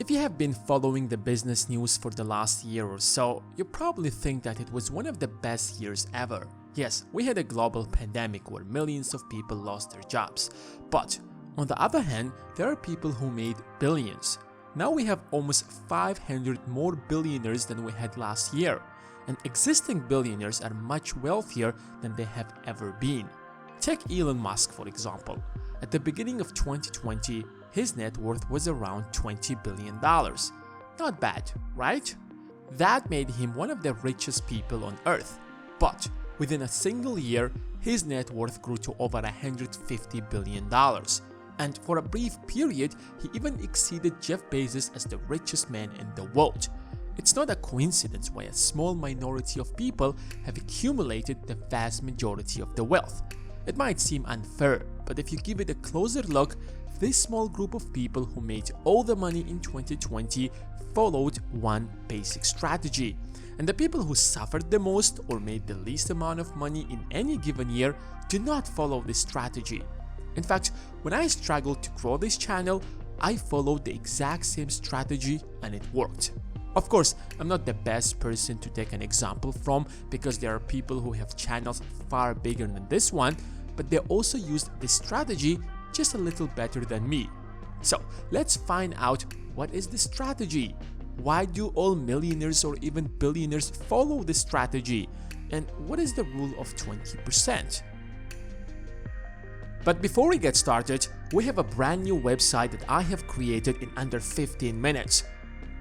If you have been following the business news for the last year or so, you probably think that it was one of the best years ever. Yes, we had a global pandemic where millions of people lost their jobs. But on the other hand, there are people who made billions. Now we have almost 500 more billionaires than we had last year. And existing billionaires are much wealthier than they have ever been. Take Elon Musk for example. At the beginning of 2020, his net worth was around $20 billion. Not bad, right? That made him one of the richest people on earth. But within a single year, his net worth grew to over $150 billion. And for a brief period, he even exceeded Jeff Bezos as the richest man in the world. It's not a coincidence why a small minority of people have accumulated the vast majority of the wealth. It might seem unfair, but if you give it a closer look, this small group of people who made all the money in 2020 followed one basic strategy. And the people who suffered the most or made the least amount of money in any given year do not follow this strategy. In fact, when I struggled to grow this channel, I followed the exact same strategy and it worked. Of course, I'm not the best person to take an example from because there are people who have channels far bigger than this one, but they also used this strategy just a little better than me. So let's find out what is the strategy. Why do all millionaires or even billionaires follow this strategy? And what is the rule of 20%? But before we get started, we have a brand new website that I have created in under 15 minutes.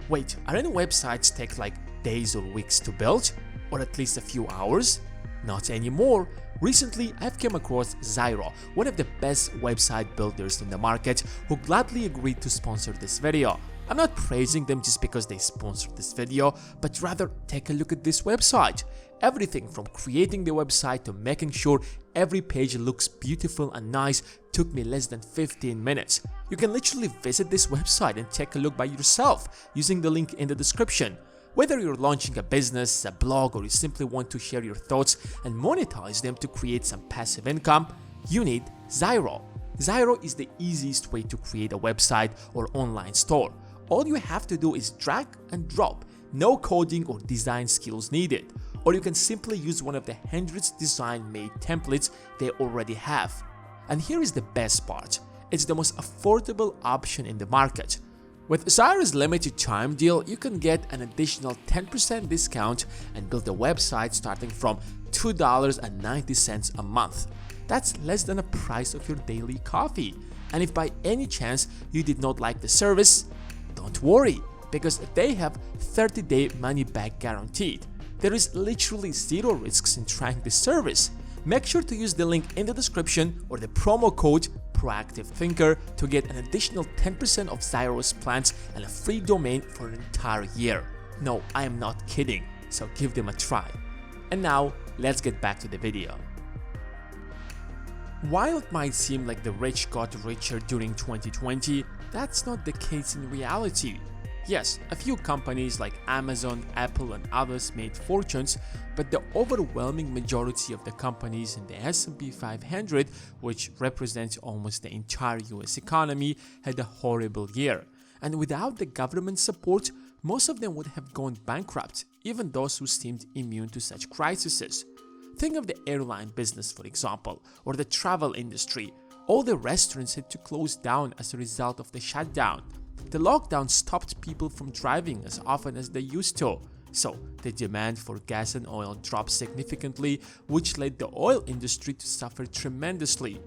Wait, aren't websites take like days or weeks to build? Or at least a few hours? Not anymore. Recently, I've come across Zyro, one of the best website builders in the market, who gladly agreed to sponsor this video. I'm not praising them just because they sponsored this video, but rather take a look at this website. Everything from creating the website to making sure every page looks beautiful and nice took me less than 15 minutes. You can literally visit this website and take a look by yourself using the link in the description. Whether you're launching a business, a blog, or you simply want to share your thoughts and monetize them to create some passive income, you need Zyro. Zyro is the easiest way to create a website or online store. All you have to do is drag and drop, no coding or design skills needed. Or you can simply use one of the hundreds design-made templates they already have. And here is the best part, it's the most affordable option in the market. With Zyro's limited time deal, you can get an additional 10% discount and build a website starting from $2.90 a month. That's less than the price of your daily coffee. And if by any chance you did not like the service, don't worry, because they have 30-day money-back guaranteed. There is literally zero risks in trying this service. Make sure to use the link in the description or the promo code ProactiveThinker to get an additional 10% of Zyro's plans and a free domain for an entire year. No, I am not kidding, so give them a try. And now, let's get back to the video. While it might seem like the rich got richer during 2020, that's not the case in reality. Yes, a few companies like Amazon, Apple and others made fortunes, but the overwhelming majority of the companies in the S&P 500, which represents almost the entire US economy, had a horrible year. And without the government support, most of them would have gone bankrupt, even those who seemed immune to such crises. Think of the airline business for example, or the travel industry. All the restaurants had to close down as a result of the shutdown. The lockdown stopped people from driving as often as they used to, so the demand for gas and oil dropped significantly, which led the oil industry to suffer tremendously.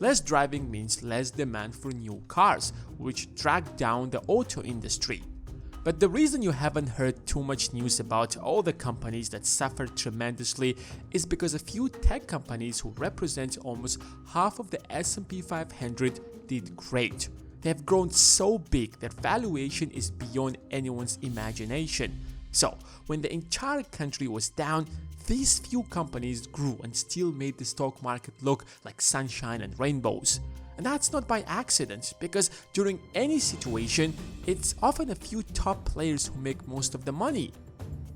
Less driving means less demand for new cars, which dragged down the auto industry. But the reason you haven't heard too much news about all the companies that suffered tremendously is because a few tech companies who represent almost half of the S&P 500 did great. They have grown so big their valuation is beyond anyone's imagination. So, when the entire country was down, these few companies grew and still made the stock market look like sunshine and rainbows. And that's not by accident, because during any situation, it's often a few top players who make most of the money.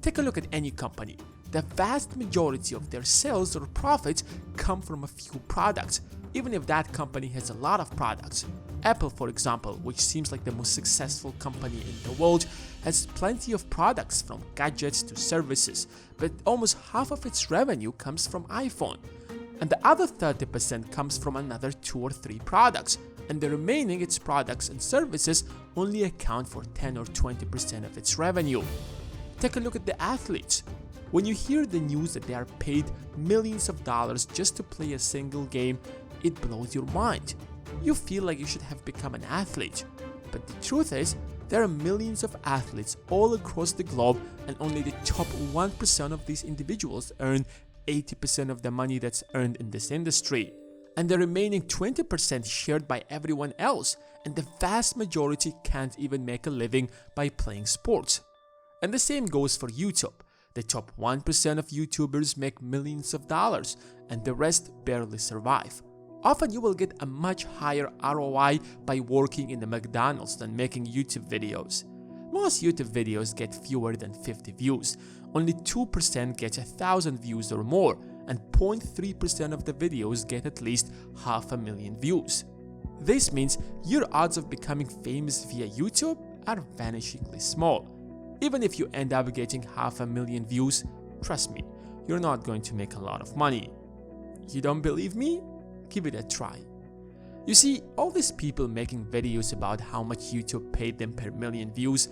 Take a look at any company. The vast majority of their sales or profits come from a few products, even if that company has a lot of products. Apple, for example, which seems like the most successful company in the world, has plenty of products from gadgets to services, but almost half of its revenue comes from iPhone. And the other 30% comes from another 2 or 3 products, and the remaining its products and services only account for 10 or 20% of its revenue. Take a look at the athletes. When you hear the news that they are paid millions of dollars just to play a single game, it blows your mind. You feel like you should have become an athlete. But the truth is, there are millions of athletes all across the globe, and only the top 1% of these individuals earn 80% of the money that's earned in this industry. And the remaining 20% shared by everyone else, and the vast majority can't even make a living by playing sports. And the same goes for YouTube. The top 1% of YouTubers make millions of dollars, and the rest barely survive. Often you will get a much higher ROI by working in the McDonald's than making YouTube videos. Most YouTube videos get fewer than 50 views, only 2% get 1,000 views or more, and 0.3% of the videos get at least 500,000 views. This means your odds of becoming famous via YouTube are vanishingly small. Even if you end up getting 500,000 views, trust me, you're not going to make a lot of money. You don't believe me? Give it a try. You see, all these people making videos about how much YouTube paid them per million views,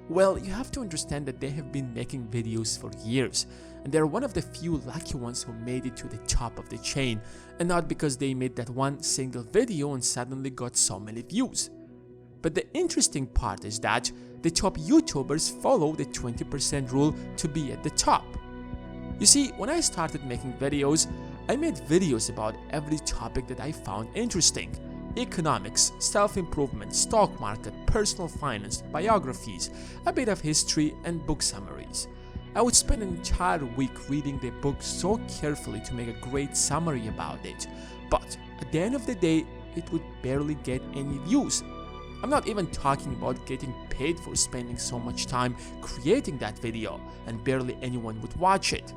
well, you have to understand that they have been making videos for years, and they're one of the few lucky ones who made it to the top of the chain, and not because they made that one single video and suddenly got so many views. But the interesting part is that the top YouTubers follow the 20% rule to be at the top. You see, when I started making videos, I made videos about every topic that I found interesting: economics, self-improvement, stock market, personal finance, biographies, a bit of history, and book summaries. I would spend an entire week reading the book so carefully to make a great summary about it, but at the end of the day, it would barely get any views. I'm not even talking about getting paid for spending so much time creating that video, and barely anyone would watch it.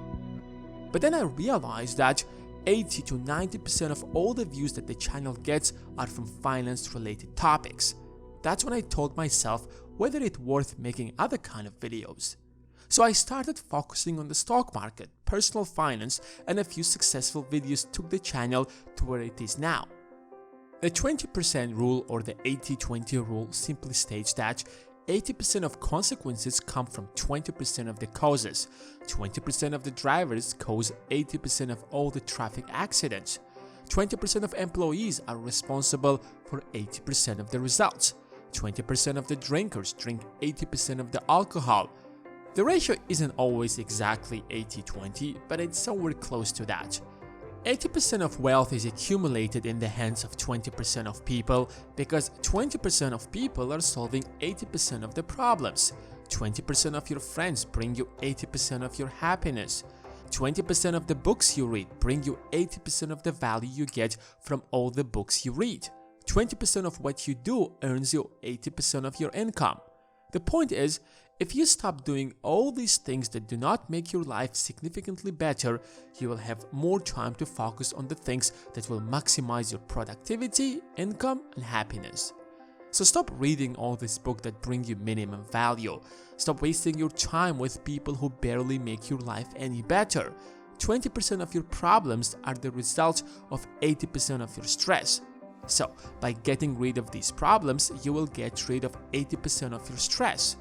But then I realized that 80 to 90% of all the views that the channel gets are from finance-related topics. That's when I told myself whether it's worth making other kind of videos. So I started focusing on the stock market, personal finance, and a few successful videos took the channel to where it is now. The 20% rule, or the 80-20 rule, simply states that 80% of consequences come from 20% of the causes. 20% of the drivers cause 80% of all the traffic accidents. 20% of employees are responsible for 80% of the results. 20% of the drinkers drink 80% of the alcohol. The ratio isn't always exactly 80-20, but it's somewhere close to that. 80% of wealth is accumulated in the hands of 20% of people because 20% of people are solving 80% of the problems. 20% of your friends bring you 80% of your happiness. 20% of the books you read bring you 80% of the value you get from all the books you read. 20% of what you do earns you 80% of your income. The point is, if you stop doing all these things that do not make your life significantly better, you will have more time to focus on the things that will maximize your productivity, income, and happiness. So stop reading all this book that bring you minimum value. Stop wasting your time with people who barely make your life any better. 20% of your problems are the result of 80% of your stress. So, by getting rid of these problems, you will get rid of 80% of your stress.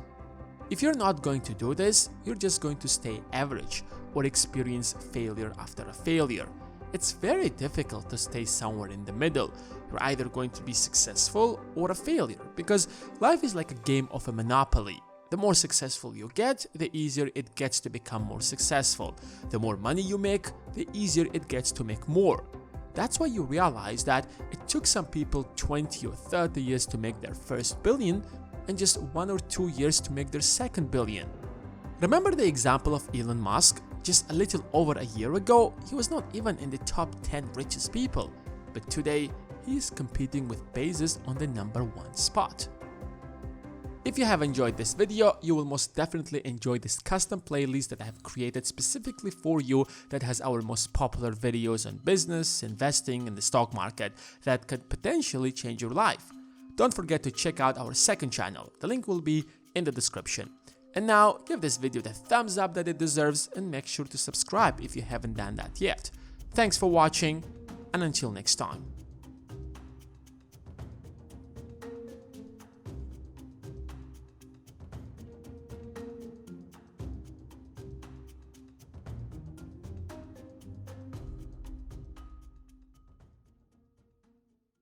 If you're not going to do this, you're just going to stay average or experience failure after a failure. It's very difficult to stay somewhere in the middle. You're either going to be successful or a failure, because life is like a game of a monopoly. The more successful you get, the easier it gets to become more successful. The more money you make, the easier it gets to make more. That's why you realize that it took some people 20 or 30 years to make their first billion and just 1 or 2 years to make their second billion. Remember the example of Elon Musk? Just a little over a year ago, he was not even in the top 10 richest people, but today he is competing with Bezos on the #1 spot. If you have enjoyed this video, you will most definitely enjoy this custom playlist that I have created specifically for you that has our most popular videos on business, investing, and the stock market that could potentially change your life. Don't forget to check out our second channel. The link will be in the description. And now, give this video the thumbs up that it deserves and make sure to subscribe if you haven't done that yet. Thanks for watching, and until next time.